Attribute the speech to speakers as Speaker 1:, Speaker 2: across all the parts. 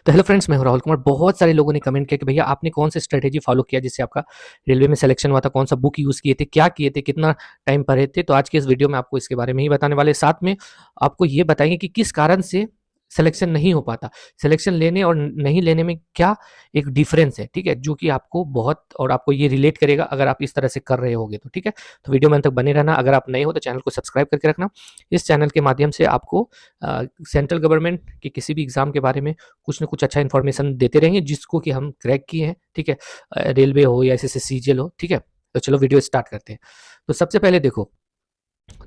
Speaker 1: तो hello friends, मैं हूं राहुल कुमार। बहुत सारे लोगों ने कमेंट किया कि भैया आपने कौन सी स्ट्रेटेजी फॉलो किया जिससे आपका रेलवे में सिलेक्शन हुआ था, कौन सा बुक यूज़ किए थे, क्या किए थे, कितना टाइम पढ़े थे। तो आज के इस वीडियो में आपको इसके बारे में ही बताने वाले, साथ में आपको ये बताएंगे कि किस कारण से सिलेक्शन नहीं हो पाता, सिलेक्शन लेने और नहीं लेने में क्या एक डिफरेंस है, ठीक है, जो कि आपको बहुत और आपको ये रिलेट करेगा अगर आप इस तरह से कर रहे होगे तो। ठीक है, तो वीडियो में अंत तक बने रहना। अगर आप नए हो तो चैनल को सब्सक्राइब करके रखना। इस चैनल के माध्यम से आपको सेंट्रल गवर्नमेंट के किसी भी एग्जाम के बारे में कुछ ना कुछ अच्छा इन्फॉर्मेशन देते रहेंगे, जिसको कि हम क्रैक किए हैं। ठीक है, रेलवे हो या एसएससी सीजीएल हो। ठीक है, तो चलो वीडियो स्टार्ट करते हैं। तो सबसे पहले देखो,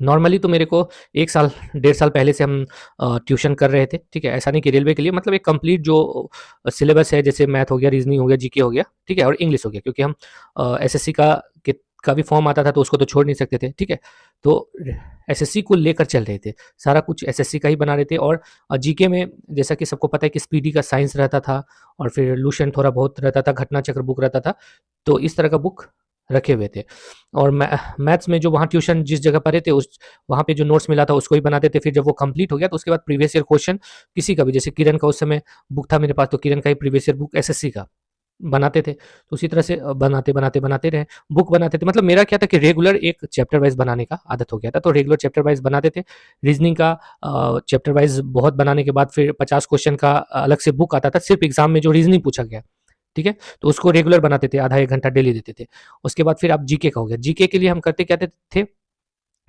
Speaker 1: नॉर्मली तो मेरे को 1 साल 1.5 साल पहले से हम ट्यूशन कर रहे थे। ठीक है, ऐसा नहीं कि रेलवे के लिए, मतलब एक कंप्लीट जो सिलेबस है, जैसे मैथ हो गया, रीजनिंग हो गया, जीके हो गया, ठीक है, और इंग्लिश हो गया, क्योंकि हम एसएससी का भी फॉर्म आता था तो उसको तो छोड़ नहीं सकते थे। ठीक है, तो एसएससी को लेकर चल रहे थे, सारा कुछ एसएससी का ही बना रहे थे। और जीके में जैसा कि सबको पता है कि स्पीडी का साइंस रहता था, और फिर लूसेंट थोड़ा बहुत रहता था, घटना चक्र बुक रहता था। तो इस तरह का बुक रखे हुए थे। और मैथ्स में जो वहाँ ट्यूशन जिस जगह पढ़े थे, उस वहाँ पे जो नोट्स मिला था उसको ही बनाते थे। फिर जब वो कंप्लीट हो गया तो उसके बाद प्रीवियस ईयर क्वेश्चन किसी का भी, जैसे किरण का उस समय बुक था मेरे पास, तो किरण का ही प्रीवियस ईयर बुक एसएससी का बनाते थे। तो उसी तरह से बनाते बनाते बनाते रहे, बुक बनाते थे। मतलब मेरा क्या था कि रेगुलर एक चैप्टर वाइज बनाने का आदत हो गया था, तो रेगुलर चैप्टर वाइज बनाते थे। रीजनिंग का चैप्टर वाइज बहुत बनाने के बाद फिर 50 क्वेश्चन का अलग से बुक आता था, सिर्फ एग्जाम में जो रीजनिंग पूछा गया। ठीक है, तो उसको रेगुलर बनाते थे, आधा 1 घंटा डेली देते थे। उसके बाद फिर आप जीके का हो गया। जीके के लिए हम करते क्या थे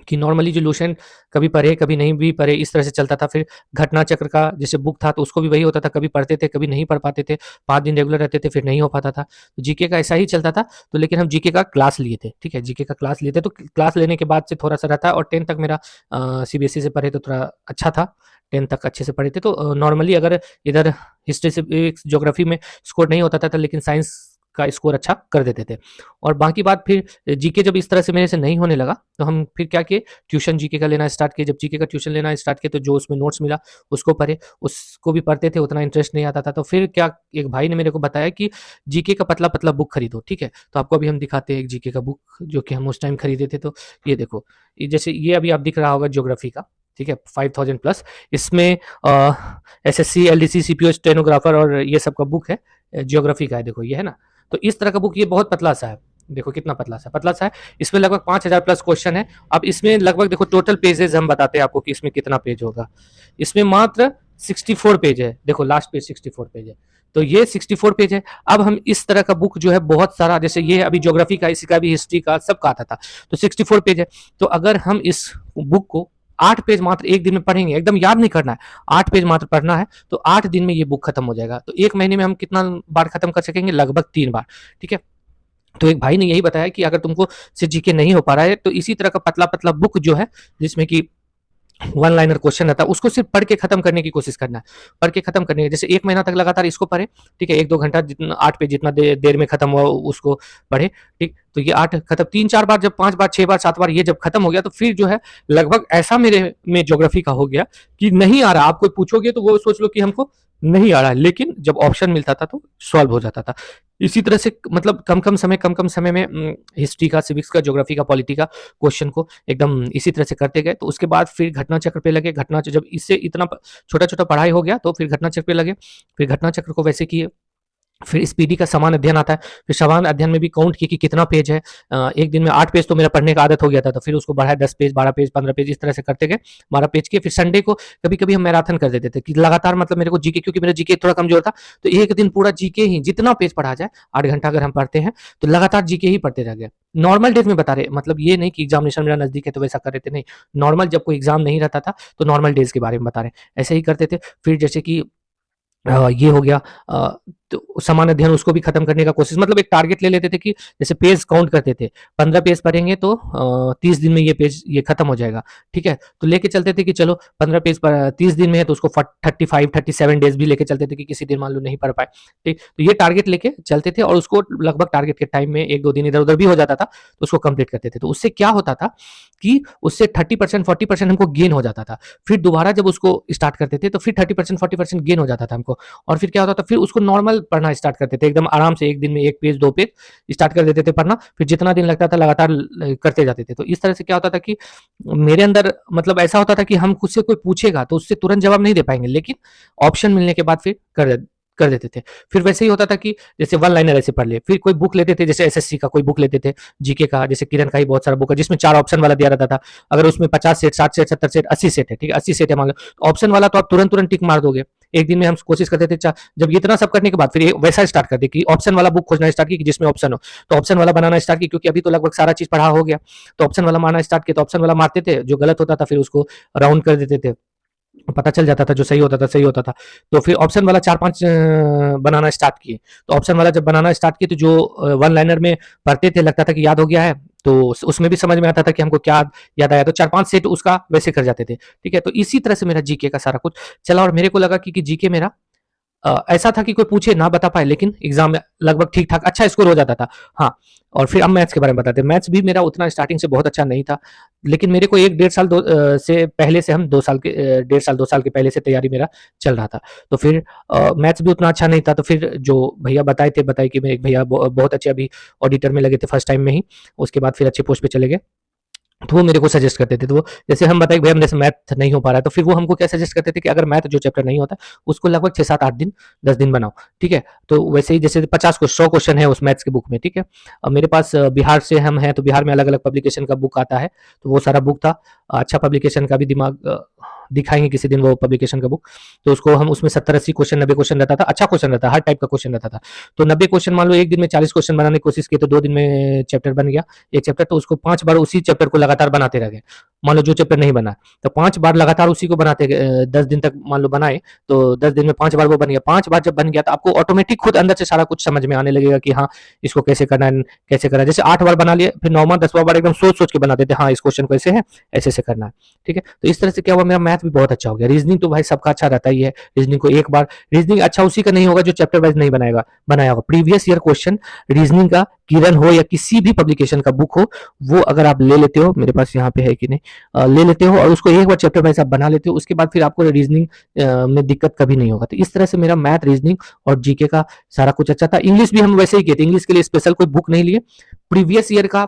Speaker 1: कि नॉर्मली जो लूसेंट कभी पढ़े कभी नहीं भी पढ़े, इस तरह से चलता था। फिर घटना चक्र का जैसे बुक था तो उसको भी वही होता था, कभी पढ़ते थे कभी नहीं पढ़ पाते थे, 5 दिन रेगुलर रहते थे, फिर नहीं हो पाता था। तो जीके का ऐसा ही चलता था। तो लेकिन हम जीके का क्लास लिए थे। ठीक है, जीके का क्लास लिए थे, तो क्लास लेने के बाद से थोड़ा सा रहता है। और 10 तक मेरा सीबीएसई से पढ़े तो थोड़ा अच्छा था, 10 तक अच्छे से पढ़े थे। तो नॉर्मली अगर इधर हिस्ट्री से ज्योग्राफी में स्कोर नहीं होता था, लेकिन साइंस का स्कोर अच्छा कर देते थे। और बाकी बात फिर जीके जब इस तरह से मेरे से नहीं होने लगा, तो हम फिर क्या किए, ट्यूशन जीके का लेना स्टार्ट किए। जब जीके का ट्यूशन लेना स्टार्ट किए तो जो उसमें नोट्स मिला उसको पढ़े, उसको भी पढ़ते थे, उतना इंटरेस्ट नहीं आता था। तो फिर क्या, एक भाई ने मेरे को बताया कि जीके का पतला पतला बुक खरीदो। ठीक है, तो आपको अभी हम दिखाते हैं एक जीके का बुक जो कि हम उस टाइम खरीदे थे। तो ये देखो, जैसे ये अभी आप दिख रहा होगा ज्योग्राफी का। ठीक है, 5000 प्लस इसमें एसएससी एलडीसी सीपीओ स्टेनोग्राफर और ये सब का बुक है, ज्योग्राफी का है। देखो ये है ना, तो इस तरह का बुक ये बहुत पतला सा है। देखो कितना पतला सा है। इसमें लगभग 5000 प्लस क्वेश्चन है। अब इसमें लगभग देखो टोटल पेजेस हम बताते हैं आपको कि इसमें कितना पेज होगा। इसमें मात्र 64 पेज है। देखो लास्ट पेज 64 पेज है, तो ये 64 पेज है। अब हम इस तरह का बुक जो है बहुत सारा, जैसे ये अभी ज्योग्राफी का, इसी का भी हिस्ट्री का, सबका आता था, तो 64 पेज है। तो अगर हम इस बुक को 8 पेज मात्र एक दिन में पढ़ेंगे, एकदम याद नहीं करना है, 8 पेज मात्र पढ़ना है, तो 8 दिन में ये बुक खत्म हो जाएगा। तो 1 महीने में हम कितना बार खत्म कर सकेंगे, लगभग 3 बार। ठीक है, तो एक भाई ने यही बताया कि अगर तुमको से जीके नहीं हो पा रहा है तो इसी तरह का पतला पतला बुक जो है, जिसमें कि वन लाइनर क्वेश्चन रहता है, उसको सिर्फ पढ़ के खत्म करने की कोशिश करना है। पढ़ के खत्म करने की, जैसे 1 महीना तक लगातार इसको पढ़े। ठीक है, 1-2 घंटा जितना 8 पे जितना देर में खत्म हुआ उसको पढ़े। ठीक, तो ये 8 खत्म, 3-4 बार, जब 5 बार 6 बार 7 बार ये जब खत्म हो गया, तो फिर जो है लगभग ऐसा मेरे में ज्योग्राफी का हो गया कि नहीं आ रहा। आप कोई पूछोगे तो वो सोच लो कि हमको नहीं आ रहा है, लेकिन जब ऑप्शन मिलता था तो सॉल्व हो जाता था। इसी तरह से मतलब कम कम समय में हिस्ट्री का, सिविक्स का, ज्योग्राफी का, पॉलिटी का क्वेश्चन को एकदम इसी तरह से करते गए। तो उसके बाद फिर घटना चक्र पे लगे। घटना जब इससे इतना छोटा छोटा पढ़ाई हो गया तो फिर घटना चक्र पे लगे। फिर घटना चक्र को वैसे किए। फिर स्पीडी का समान अध्ययन आता है। फिर समान अध्ययन में भी काउंट किया कि कितना पेज है। एक दिन में 8 पेज तो मेरा पढ़ने का आदत हो गया था, तो फिर उसको बढ़ाया 10 पेज, 12 पेज, 15 पेज, इस तरह से करते गए। 12 पेज किए। फिर संडे को कभी कभी हम मैराथन कर देते थे कि लगातार, मतलब मेरे को जीके, क्योंकि मेरा जीके थोड़ा कमजोर था, तो एक दिन पूरा जीके ही, जितना पेज पढ़ा जाए, 8 घंटा अगर हम पढ़ते हैं तो लगातार जीके ही पढ़ते रह गए। नॉर्मल डेज में बता रहे, मतलब ये नहीं कि एग्जामिनेशन मेरा नजदीक है तो वैसा कर रहे थे, नहीं। नॉर्मल जब कोई एग्जाम नहीं रहता था तो नॉर्मल डेज के बारे में बता रहे, ऐसे ही करते थे। फिर जैसे कि ये हो गया, तो समान अध्ययन उसको भी खत्म करने का कोशिश, मतलब एक टारगेट ले लेते थे कि जैसे पेज काउंट करते थे, 15 पेज पढ़ेंगे तो 30 दिन में ये पेज ये खत्म हो जाएगा। ठीक है, तो लेके चलते थे कि चलो 15 पेज पर 30 दिन में है, तो उसको 35-37 डेज भी लेके चलते थे कि किसी दिन मान लो नहीं पढ़ पाए। ठीक, तो ये टारगेट लेके चलते थे, और उसको लगभग टारगेट के टाइम में 1-2 दिन इधर उधर भी हो जाता था, तो उसको कंप्लीट करते थे। तो उससे क्या होता था कि उससे 30% 40% हमको गेन हो जाता था। फिर दोबारा जब उसको स्टार्ट करते थे तो फिर 30% 40% गेन हो जाता था हमको। और फिर क्या होता था, फिर उसको नॉर्मल पढ़ना स्टार्ट करते थे, एकदम आराम से, एक दिन में 1 पेज 2 पेज स्टार्ट कर देते थे पढ़ना। फिर जितना दिन लगता था लगातार करते जाते थे। तो इस तरह से क्या होता था कि मेरे अंदर, मतलब ऐसा होता था कि हम खुद से कोई पूछेगा तो उससे तुरंत जवाब नहीं दे पाएंगे, लेकिन ऑप्शन मिलने के बाद फिर कर देते थे। फिर वैसे ही होता था कि जैसे वन लाइनर ऐसे पढ़ लिए, फिर कोई बुक लेते थे, जैसे एसएससी का कोई बुक लेते थे, जीके का, जैसे किरण का ही बहुत सारा बुक है जिसमें 4 ऑप्शन वाला दिया रहता था। अगर उसमें 50 सेट, 60 सेट, 70 सेट, 80 सेट है, ठीक है, 80 सेट है मान लो, ऑप्शन वाला तो आप तुरंत तुरंत टिक मार दोगे। एक दिन में हम कोशिश करते थे, जब इतना सब करने के बाद फिर वैसा स्टार्ट कर दे कि ऑप्शन वाला बुक खोजना स्टार्ट की जिसमें ऑप्शन हो, तो ऑप्शन वाला बनाना स्टार्ट की, क्योंकि अभी तो लगभग सारा चीज पढ़ा हो गया, तो ऑप्शन वाला मारना स्टार्ट किया, तो ऑप्शन वाला मारते थे, जो गलत होता था फिर उसको राउंड कर देते थे, पता चल जाता था, जो सही होता था सही होता था। तो फिर ऑप्शन वाला 4-5 बनाना स्टार्ट किए। तो ऑप्शन वाला जब बनाना स्टार्ट किए तो जो वन लाइनर में पढ़ते थे लगता था कि याद हो गया है, तो उसमें भी समझ में आता था कि हमको क्या याद आया, तो 4-5 सेट उसका वैसे कर जाते थे, ठीक है। तो इसी तरह से मेरा जीके का सारा कुछ चला, और मेरे को लगा कि जीके मेरा ऐसा था कि कोई पूछे ना बता पाए, लेकिन एग्जाम में लगभग ठीक ठाक अच्छा स्कोर हो जाता था। हाँ, और फिर अब मैथ्स के बारे में बताते हैं। मैथ्स भी मेरा उतना स्टार्टिंग से बहुत अच्छा नहीं था, लेकिन मेरे को 1-1.5 साल से पहले से हम 2 साल के 1.5 साल 2 साल के पहले से तैयारी मेरा चल रहा था। तो फिर मैथ्स भी उतना अच्छा नहीं था, तो फिर जो भैया बताए कि मेरे एक भैया बहुत अच्छे अभी ऑडिटर में लगे थे फर्स्ट टाइम में ही, उसके बाद फिर अच्छे पोस्ट पे चले गए। तो वो मेरे को सजेस्ट करते थे, तो वो जैसे हम बताए भैया जैसे मैथ नहीं हो पा रहा है, तो फिर वो हमको क्या सजेस्ट करते थे कि अगर मैथ जो चैप्टर नहीं होता उसको लगभग 6-7-8 दिन 10 दिन बनाओ, ठीक है। तो वैसे ही जैसे 50 को 100 क्वेश्चन है उस मैथ्स के बुक में, ठीक है। अब मेरे पास बिहार से हम हैं, तो बिहार में अलग अलग पब्लिकेशन का बुक आता है, तो वो सारा बुक था। अच्छा पब्लिकेशन का भी दिमाग दिखाएंगे किसी दिन वो पब्लिकेशन का बुक, तो उसको हम उसमें 70-80 क्वेश्चन 90 क्वेश्चन रहता था, अच्छा क्वेश्चन रहता, हर टाइप का क्वेश्चन रहता था। तो 90 क्वेश्चन मान लो एक दिन में 40 क्वेश्चन बनाने की कोशिश की, तो 2 दिन में चैप्टर बन गया एक चैप्टर, तो उसको 5 बार उसी चैप्टर को लगातार बनाते रह गए। मान लो जो चैप्टर नहीं बना तो 5 बार लगातार उसी को बनाते गए, 10 दिन तक मान लो बनाए, तो 10 दिन में 5 बार वो बन गया। 5 बार जब बन गया तो आपको ऑटोमेटिक खुद अंदर से सारा कुछ समझ में आने लगेगा कि हाँ इसको कैसे करना है, कैसे करना है। जैसे 8 बार बना लिए, फिर 9वां 10वां बार एकदम सोच सोच के बना देते, हाँ इस क्वेश्चन को ऐसे है, ऐसे से करना है, ठीक है। तो इस तरह से क्या हुआ, मेरा मैथ भी बहुत अच्छा हो गया। रीजनिंग तो भाई सबका अच्छा रहता ही है, रीजनिंग को एक बार, रीजनिंग अच्छा उसी का नहीं होगा जो चैप्टर वाइज नहीं बनाया होगा। प्रीवियस ईयर क्वेश्चन रीजनिंग का, किरण हो या किसी भी पब्लिकेशन का बुक हो, वो अगर आप ले लेते हो, मेरे पास यहाँ पे है कि नहीं, ले लेते हो और उसको एक बार चैप्टर वाइज आप बना लेते हो, उसके बाद फिर आपको रीजनिंग में दिक्कत कभी नहीं होगा। तो इस तरह से मेरा मैथ, रीजनिंग और जीके का सारा कुछ अच्छा था। इंग्लिश भी हम वैसे ही किए थे, इंग्लिश के लिए स्पेशल कोई बुक नहीं लिए, प्रीवियस ईयर का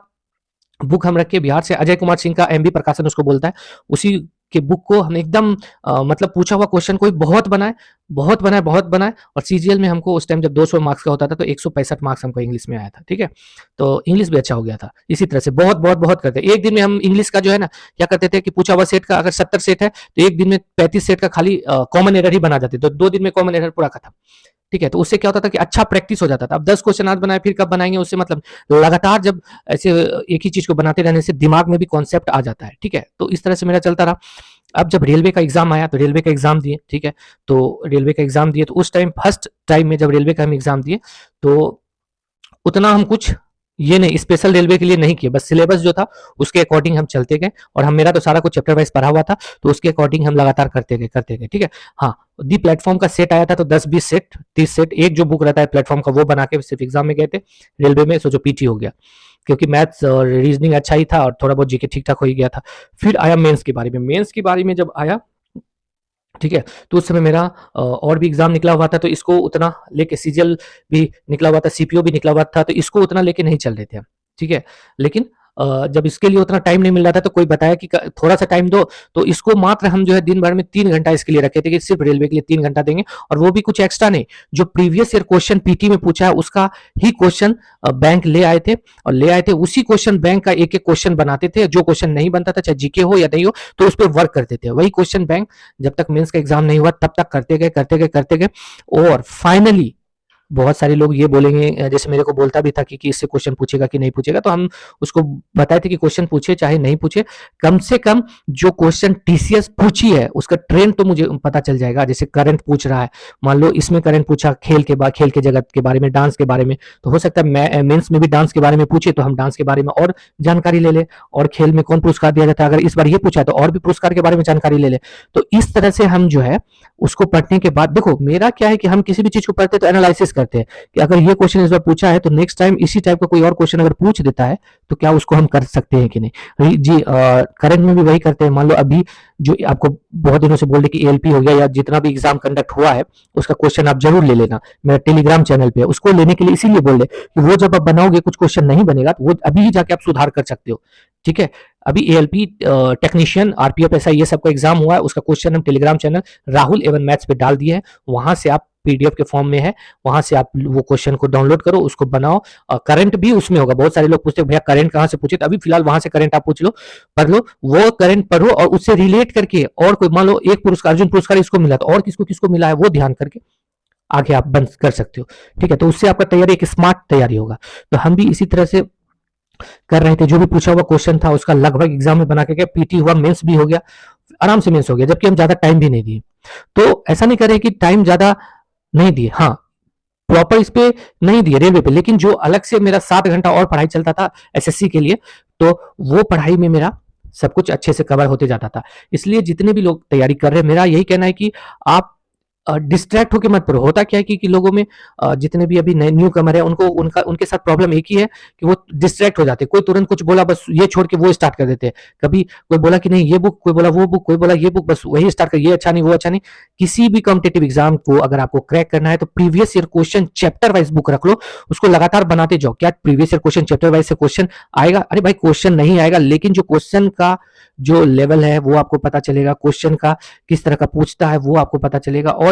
Speaker 1: बुक हम रखे, बिहार से अजय कुमार सिंह का एमबी प्रकाशन उसको बोलता है, उसी के बुक को हम एकदम मतलब पूछा हुआ क्वेश्चन कोई बहुत बनाए और सीजीएल में हमको उस टाइम जब 200 मार्क्स का होता था तो 165 मार्क्स हमको इंग्लिश में आया था, ठीक है। तो इंग्लिश भी अच्छा हो गया था। इसी तरह से बहुत करते, एक दिन में हम इंग्लिश का जो है ना क्या करते थे कि पूछा हुआ सेट का अगर 70 सेट है तो एक दिन में 35 सेट का खाली कॉमन एरर ही बना जाते, तो 2 दिन में कॉमन एरर पूरा खत्म, ठीक है। तो उससे क्या होता था कि अच्छा प्रैक्टिस हो जाता था। अब 10 क्वेश्चन आज बनाए फिर कब बनाएंगे, उससे मतलब लगातार जब ऐसे एक ही चीज को बनाते रहने से दिमाग में भी कॉन्सेप्ट आ जाता है, ठीक है। तो इस तरह से मेरा चलता रहा। अब जब रेलवे का एग्जाम आया तो रेलवे का एग्जाम दिए, ठीक है। तो रेलवे का एग्जाम दिए तो उस टाइम फर्स्ट टाइम में जब रेलवे का हम एग्जाम दिए तो उतना हम कुछ ये नहीं स्पेशल रेलवे के लिए नहीं किए, बस सिलेबस जो था उसके अकॉर्डिंग हम चलते गए, और हम मेरा तो सारा कुछ चैप्टर वाइज पढ़ा हुआ था, तो उसके अकॉर्डिंग हम लगातार करते गए, ठीक है। हाँ, दी प्लेटफॉर्म का सेट आया था तो 10-20 सेट 30 सेट एक जो बुक रहता है प्लेटफॉर्म का वो बना के सिर्फ एग्जाम में गए थे रेलवे में, सोचो पीटी हो गया, क्योंकि मैथ्स और रीजनिंग अच्छा ही था और थोड़ा बहुत जीके ठीक ठाक हो ही गया था। फिर आया मेंस के बारे में, मेंस के बारे में जब आया, ठीक है, तो उस समय मेरा और भी एग्जाम निकला हुआ था, तो इसको उतना लेके सीजीएल भी निकला हुआ था, सीपीओ भी निकला हुआ था, तो इसको उतना लेके नहीं चल रहे थे हम, ठीक है। लेकिन जब इसके लिए उतना टाइम नहीं मिल रहा था तो कोई बताया कि थोड़ा सा टाइम दो, तो इसको मात्र हम जो है दिन भर में 3 घंटा इसके लिए रखे थे कि सिर्फ रेलवे के लिए 3 घंटा देंगे, और वो भी कुछ एक्स्ट्रा नहीं, जो प्रीवियस ईयर क्वेश्चन पीटी में पूछा है उसका ही क्वेश्चन बैंक ले आए थे, और ले आए थे उसी क्वेश्चन बैंक का एक एक क्वेश्चन बनाते थे, जो क्वेश्चन नहीं बनता था चाहे जीके हो या नहीं हो तो उस पर वर्क करते थे, वही क्वेश्चन बैंक जब तक मेंस का एग्जाम नहीं हुआ तब तक करते गए और फाइनली बहुत सारे लोग ये बोलेंगे, जैसे मेरे को बोलता भी था कि इससे क्वेश्चन पूछेगा कि नहीं पूछेगा, तो हम उसको बताए थे कि क्वेश्चन पूछे चाहे नहीं पूछे, कम से कम जो क्वेश्चन टीसीएस पूछी है उसका ट्रेंड तो मुझे पता चल जाएगा। जैसे करंट पूछ रहा है, मान लो इसमें करंट पूछा खेल के जगत के बारे में, डांस के बारे में, तो हो सकता है मेंस में भी डांस के बारे में पूछे तो हम डांस के बारे में और जानकारी ले ले, और खेल में कौन पुरस्कार दिया जाता है, अगर इस बार ये पूछा तो और भी पुरस्कार के बारे में जानकारी ले ले। तो इस तरह से हम जो है उसको पढ़ने के बाद, देखो मेरा क्या है कि हम किसी भी चीज को पढ़ते तो एनालिसिस करते हैं कि अगर ये क्वेश्चन इस बार पूछा है तो नेक्स्ट टाइम इसी टाइप का कोई और क्वेश्चन अगर पूछ देता है तो क्या उसको हम कर सकते हैं कि नहीं जी। करंट में भी वही करते हैं। मान लो अभी जो आपको बहुत दिनों से बोल रहे कि एएलपी हो गया या जितना भी एग्जाम कंडक्ट हुआ है उसका क्वेश्चन आप जरूर ले लेना, मेरा टेलीग्राम चैनल पे उसको लेने के लिए इसीलिए बोल रहे कि वो जब आप बनाओगे कुछ क्वेश्चन नहीं बनेगा तो वो अभी ही जाके आप सुधार कर सकते हो, ठीक है। अभी एएलपी टेक्नीशियन आरपीएफ ऐसा ये सबका एग्जाम हुआ है, उसका क्वेश्चन हम टेलीग्राम चैनल राहुल एवन मैथ्स पे डाल दिए हैं, वहां से आप पीडीएफ के फॉर्म में है, वहां से आप वो क्वेश्चन को डाउनलोड करो, उसको बनाओ। करंट भी उसमें होगा। बहुत सारे लोग पूछते हैं भैया करंट कहाँ से पूछे, तो अभी फिलहाल वहां से करंट आप पूछ लो, पढ़ लो, वो करंट पढ़ो और उससे रिलेट करके, और कोई मान लो एक पुरस्कार, अर्जुन पुरस्कार इसको मिला, तो और किसको किसको मिला है वो ध्यान करके आगे आप बंद कर सकते हो। ठीक है, तो उससे आपका तैयारी एक स्मार्ट तैयारी होगा। तो हम भी इसी तरह से कर रहे थे, जो भी पूछा हुआ क्वेश्चन था उसका लगभग एग्जाम में बना के पीटी हुआ, मेंस भी हो गया, आराम से मेंस हो गया, जबकि हम ज्यादा टाइम भी नहीं दिए। तो ऐसा नहीं करें कि टाइम ज्यादा नहीं दिए, हाँ प्रॉपर इस पे नहीं दिए रेलवे पे, लेकिन जो अलग से मेरा 7 घंटा और पढ़ाई चलता था एसएससी के लिए, तो वो पढ़ाई में मेरा सब कुछ अच्छे से कवर होते जाता था। इसलिए जितने भी लोग तैयारी कर रहे हैं, मेरा यही कहना है कि आप डिस्ट्रैक्ट होकर मत पढ़ो। होता क्या है कि लोगों में जितने भी अभी नए न्यू कमर है, उनको उनके साथ प्रॉब्लम एक ही है कि वो डिस्ट्रैक्ट हो जाते हैं। कोई तुरंत कुछ बोला, बस ये छोड़ के वो स्टार्ट कर देते हैं। कभी कोई बोला कि नहीं ये बुक, कोई बोला वो बुक, कोई बोला ये बुक, बस वही स्टार्ट कर, ये अच्छा नहीं वो अच्छा नहीं। किसी भी कॉम्पिटेटिव एग्जाम को अगर आपको क्रैक करना है तो previous year question chapter wise book रख लो, उसको लगातार बनाते जाओ। क्या previous year question chapter wise से क्वेश्चन आएगा? अरे भाई क्वेश्चन नहीं आएगा, लेकिन जो क्वेश्चन का जो लेवल है वो आपको पता चलेगा, क्वेश्चन का किस तरह का पूछता है वो आपको पता चलेगा, और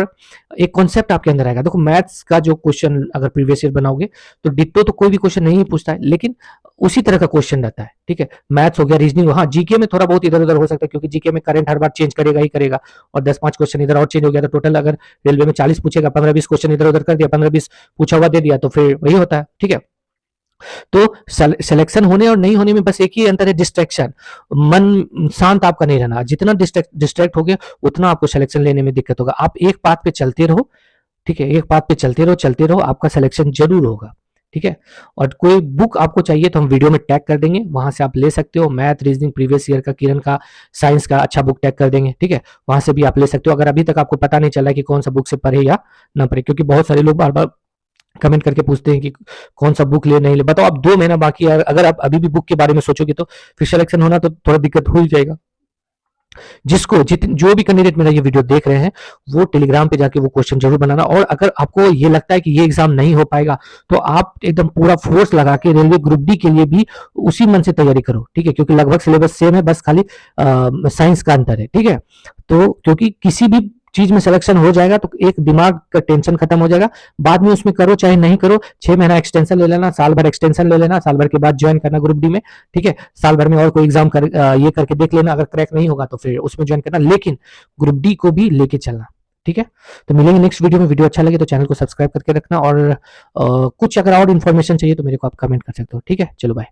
Speaker 1: एक कॉन्सेप्ट आपके अंदर आएगा। देखो मैथ्स का जो क्वेश्चन अगर प्रीवियस ईयर बनाओगे तो डिट्टो तो कोई भी क्वेश्चन नहीं पूछता है, लेकिन उसी तरह का क्वेश्चन रहता है। ठीक है, मैथ्स हो गया, रीजनिंग हो, हाँ जीके में थोड़ा बहुत इधर उधर हो सकता है, क्योंकि जीके में करंट हर बार चेंज करेगा ही करेगा, और 10-5 क्वेश्चन इधर और चेंज हो गया तो टोटल अगर रेलवे में 40 पूछेगा, 15-20 क्वेश्चन इधर उधर कर दिया, 15-20 पूछा हुआ दे दिया, तो फिर वही होता है। ठीक है, तो सिलेक्शन होने और नहीं होने में बस एक ही अंतर है, डिस्ट्रैक्शन। मन शांत आपका नहीं रहना, जितना डिस्ट्रैक्ट हो गया उतना आपको सिलेक्शन लेने में दिक्कत होगा। आप एक पाथ पे चलते रहो, ठीक है, एक पाथ पे चलते रहो, आपका सिलेक्शन जरूर होगा। ठीक है, और कोई बुक आपको चाहिए तो हम वीडियो में टैग कर देंगे, वहां से आप ले सकते हो। मैथ, रीजनिंग प्रीवियस ईयर का, किरण का, साइंस का अच्छा बुक टैग कर देंगे। ठीक है, वहां से भी आप ले सकते हो, अगर अभी तक आपको पता नहीं चला कि कौन सा बुक से पढ़े या ना पढ़े, क्योंकि बहुत सारे लोग बार बार कमेंट करके पूछते हैं कि कौन सा बुक ले नहीं ले। बताओ, अब 2 महीना बाकी है, अगर आप अभी भी बुक के बारे में सोचोगे तो फिर सिलेक्शन होना तो थोड़ा दिक्कत हो ही जाएगा। जो भी कैंडिडेट मेरा ये वीडियो देख रहे हैं, वो टेलीग्राम पे जाके वो क्वेश्चन जरूर बनाना। और अगर आपको ये लगता है कि ये एग्जाम नहीं हो पाएगा, तो आप एकदम पूरा फोर्स लगा के रेलवे ग्रुप डी के लिए भी उसी मन से तैयारी करो। ठीक है, क्योंकि लगभग सिलेबस सेम है, बस खाली साइंस का अंतर है। ठीक है, तो क्योंकि किसी भी चीज में सिलेक्शन हो जाएगा तो एक दिमाग का टेंशन खत्म हो जाएगा, बाद में उसमें करो चाहे नहीं करो, 6 महीना एक्सटेंशन ले लेना, साल भर एक्सटेंशन ले लेना, साल भर के बाद ज्वाइन करना ग्रुप डी में। ठीक है, साल भर में और कोई एग्जाम ये करके देख लेना, अगर क्रैक नहीं होगा तो फिर उसमें ज्वाइन करना, लेकिन ग्रुप डी को भी लेके चलना। ठीक है, तो मिलेंगे नेक्स्ट वीडियो में। वीडियो अच्छा लगे तो चैनल को सब्सक्राइब करके रखना, और कुछ अगर और इन्फॉर्मेशन चाहिए तो मेरे को आप कमेंट कर सकते हो। ठीक है, चलो बाय।